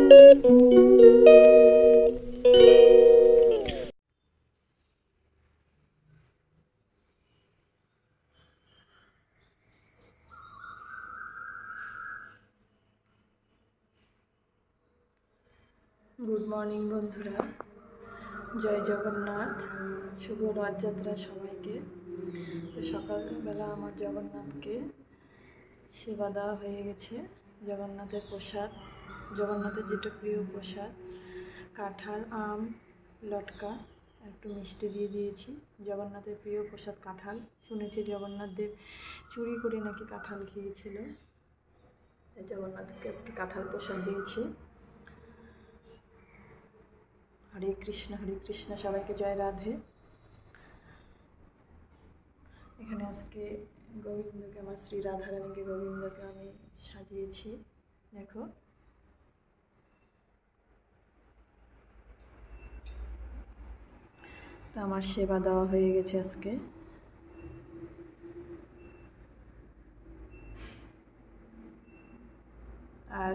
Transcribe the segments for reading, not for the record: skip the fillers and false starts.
Good morning বন্ধুরা, জয় জগন্নাথ, শুভ রথযাত্রা সবাইকে। তো সকালবেলা আমার জগন্নাথকে সেবা দেওয়া হয়ে গেছে। জগন্নাথের প্রসাদ, জগন্নাথের যেটা প্রিয় প্রসাদ, কাঁঠাল, আম, লটকা, একটু মিষ্টি দিয়ে দিয়েছি। জগন্নাথের প্রিয় প্রসাদ কাঁঠাল। শুনেছি জগন্নাথ দেব চুরি করে নাকি কাঁঠাল খেয়েছিল, জগন্নাথকে আজকে কাঁঠাল প্রসাদ দিয়েছি। হরে কৃষ্ণ, সবাইকে জয় রাধে। এখানে আজকে গোবিন্দকে, আমার শ্রী রাধারানীকে, গোবিন্দকে আমি সাজিয়েছি। দেখো, তো আমার সেবা দেওয়া হয়ে গেছে আজকে। আর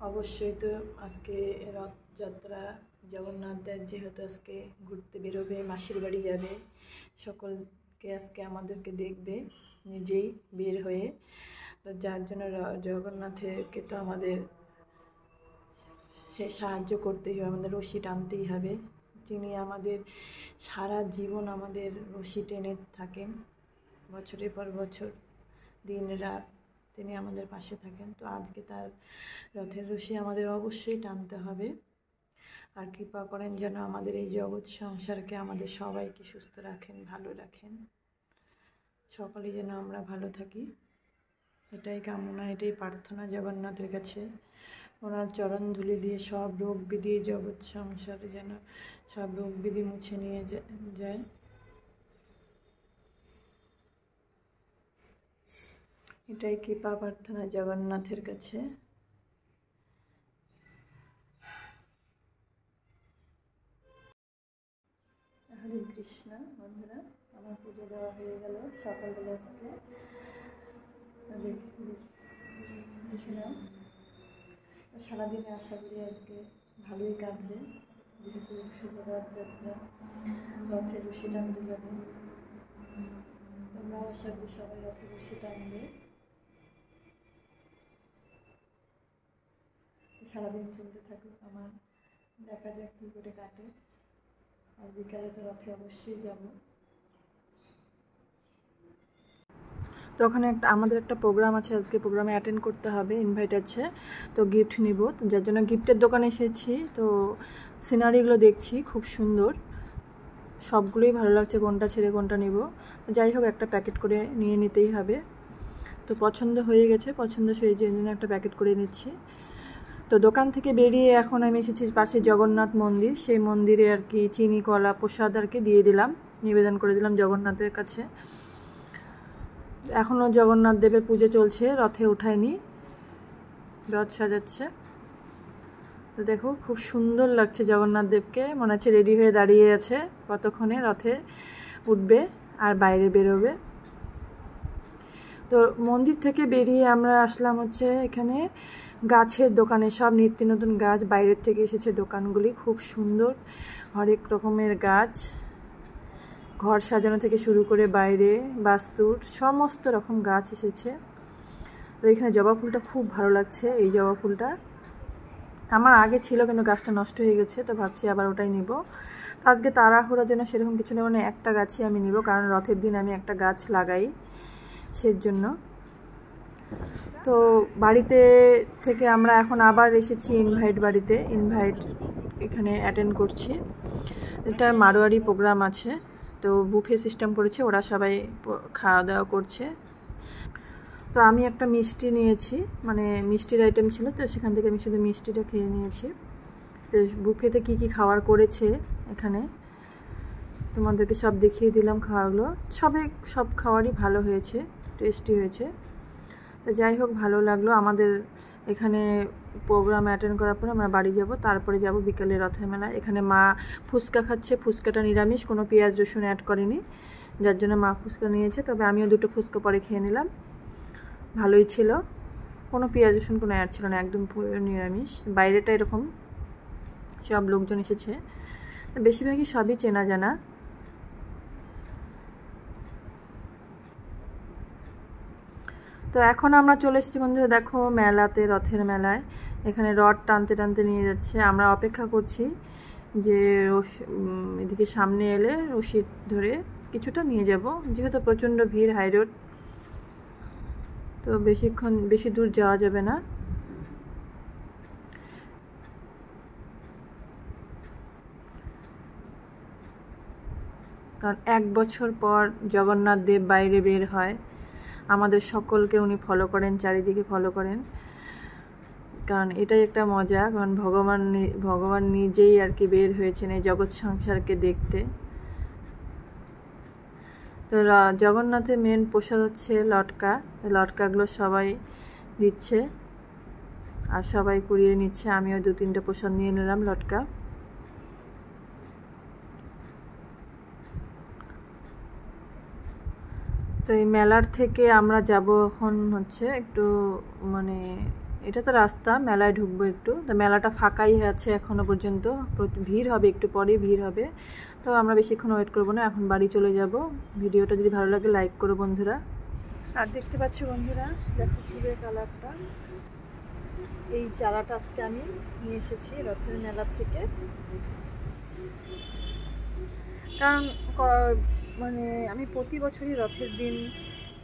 অবশ্যই তো আজকে রথযাত্রা, জগন্নাথ দেব যেহেতু আজকে ঘুরতে বেরোবে, মাসির বাড়ি যাবে, সকলকে আজকে আমাদেরকে দেখবে নিজেই বের হয়ে। তো যার জন্য জগন্নাথকে তো আমাদের সাহায্য করতেই হবে, আমাদের রশি টানতেই হবে। তিনি আমাদের সারা জীবন আমাদের রশি টেনে থাকেন, বছরের পর বছর, দিন রাত তিনি আমাদের পাশে থাকেন। তো আজকে তার রথের রশি আমাদের অবশ্যই টানতে হবে। আর কৃপা করেন যেন আমাদের এই জগৎ সংসারকে, আমাদের সবাইকে সুস্থ রাখেন, ভালো রাখেন, সকলে যেন আমরা ভালো থাকি, এটাই কামনা, এটাই প্রার্থনা জগন্নাথের কাছে। ওনার চরণ ধুলি দিয়ে সব রোগ বিধি, জগৎ সংসারে যেন সব রোগ বিধি মুছে নিয়ে যায়। এটাই কৃপা প্রার্থনা জগন্নাথের কাছে। হরে কৃষ্ণ বন্ধুরা, আমার পুজো দেওয়া হয়ে গেল সকালবেলা আজকে। দেখলাম সারাদিনে আশা করি আজকে ভালোই কাটবে, যেহেতু শুভ রথযাত্রা, রথের রশি টানতে যাবে। তোমরাও আশা করি সবাই রথের রশি টানবে। সারাদিন চলতে থাকুক, আমার দেখা যাক কী করে কাটে। আর বিকালে তো রথে অবশ্যই যাব। তো ওখানে আমাদের একটা প্রোগ্রাম আছে আজকে, প্রোগ্রামে অ্যাটেন্ড করতে হবে, ইনভাইট আছে। তো গিফট নিব, তো যার জন্য গিফটের দোকানে এসেছি। তো সিনারিগুলো দেখছি, খুব সুন্দর, সবগুলোই ভালো লাগছে, কোনটা ছেড়ে কোনটা নিব। তো যাই হোক, একটা প্যাকেট করে নিয়ে নিতেই হবে। তো পছন্দ হয়ে গেছে, পছন্দ সেই জন্য একটা প্যাকেট করে নিচ্ছি। তো দোকান থেকে বেরিয়ে এখন আমি এসেছি পাশে জগন্নাথ মন্দির, সেই মন্দিরে আর কি চিনি, কলা, প্রসাদ আর কি দিয়ে দিলাম, নিবেদন করে দিলাম জগন্নাথের কাছে। এখনও জগন্নাথ দেবের পুজো চলছে, রথে উঠায়নি, রথ সাজাচ্ছে। তো দেখো, খুব সুন্দর লাগছে জগন্নাথ দেবকে, মনে হচ্ছে রেডি হয়ে দাঁড়িয়ে আছে, কতক্ষণে রথে উঠবে আর বাইরে বেরোবে। তো মন্দির থেকে বেরিয়ে আমরা আসলাম হচ্ছে এখানে গাছের দোকানে, সব নিত্য নতুন গাছ বাইরের থেকে এসেছে, দোকানগুলি খুব সুন্দর, হরেক রকমের গাছ, ঘর সাজানো থেকে শুরু করে বাইরে বাস্তুর সমস্ত রকম গাছ এসেছে। তো এখানে জবা ফুলটা খুব ভালো লাগছে, এই জবা ফুলটা আমার আগে ছিল কিন্তু গাছটা নষ্ট হয়ে গেছে, তো ভাবছি আবার ওটাই নিব। তো আজকে তাড়াহুড়োর জন্য সেরকম কিছু নেই, মানে একটা গাছই আমি নিব, কারণ রথের দিন আমি একটা গাছ লাগাই, সেই জন্য। তো বাড়িতে থেকে আমরা এখন আবার এসেছি ইনভাইট বাড়িতে, ইনভাইট এখানে অ্যাটেন্ড করছি। এটা মারোয়ারি প্রোগ্রাম আছে, তো বুফে সিস্টেম করেছে, ওরা সবাই খাওয়া দাওয়া করছে। তো আমি একটা মিষ্টি নিয়েছি, মানে মিষ্টির আইটেম ছিল, তো সেখান থেকে আমি শুধু মিষ্টিটা খেয়ে নিয়েছি। তো বুফেতে কী কী খাবার করেছে এখানে তোমাদেরকে সব দেখিয়ে দিলাম খাওয়াগুলো। সব খাওয়ারই ভালো হয়েছে, টেস্টি হয়েছে। তো যাই হোক, ভালো লাগলো। আমাদের এখানে প্রোগ্রাম অ্যাটেন্ড করার পরে আমরা বাড়ি যাব, তারপরে যাব বিকালে রথের মেলা। এখানে মা ফুচকা খাচ্ছে, ফুচকাটা নিরামিষ, কোনো পেঁয়াজ রসুন অ্যাড করেনি, যার জন্য মা ফুচকা নিয়েছে। তবে আমিও দুটো ফুচকা পরে খেয়ে নিলাম, ভালোই ছিল। কোনো পেঁয়াজ রসুন কোনো অ্যাড ছিল না, একদম পুরো নিরামিষ। বাইরেটা এরকম সব লোকজন এসেছে, বেশিরভাগই সবই চেনা জানা। তো এখন আমরা চলে এসেছি বন্ধুরা, দেখো মেলাতে, রথের মেলায়। এখানে রথ টানতে টানতে নিয়ে যাচ্ছে। আমরা অপেক্ষা করছি যে এদিকে সামনে এলে রশি ধরে কিছুটা নিয়ে যাব, যেহেতু প্রচণ্ড ভিড়, হাই রোড, তো বেশি দূর যাওয়া যাবে না। কারণ 1 বছর পর জগন্নাথ দেব বাইরে বের হয়, আমাদের সকলকে উনি ফলো করেন, চারিদিকে ফলো করেন। কারণ এটাই একটা মজা, কারণ ভগবান নিজেই আর কি বের হয়েছেন এই জগৎ সংসারকে দেখতে। তো জগন্নাথের মেন প্রসাদ হচ্ছে লটকা। লটকাগুলো সবাই দিচ্ছে আর সবাই কুড়িয়ে নিচ্ছে। আমিও 2-3টা প্রসাদ নিয়ে নিলাম লটকা। তো এই মেলার থেকে আমরা যাব এখন হচ্ছে একটু, মানে এটা তো রাস্তা, মেলায় ঢুকবো একটু। তো মেলাটা ফাঁকাই আছে এখনো পর্যন্ত, ভিড় হবে একটু পরে, ভিড় হবে। তো আমরা বেশিক্ষণ ওয়েট করবো না, এখন বাড়ি চলে যাব। ভিডিওটা যদি ভালো লাগে লাইক করো বন্ধুরা। আর দেখতে পাচ্ছ বন্ধুরা, দেখো ফুলের কালারটা। এই চারাটা আজকে আমি নিয়ে এসেছি রথের মেলার থেকে। কারণ মানে আমি প্রতি বছরই রথের দিন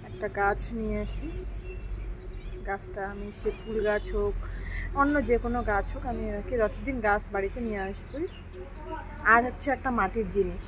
একটা গাছ নিয়ে আসি। গাছটা আমি, সে ফুল গাছ হোক, অন্য যে কোনো গাছ হোক, আমি আর কি রথের দিন গাছ বাড়িতে নিয়ে আসবই। আর হচ্ছে একটা মাটির জিনিস,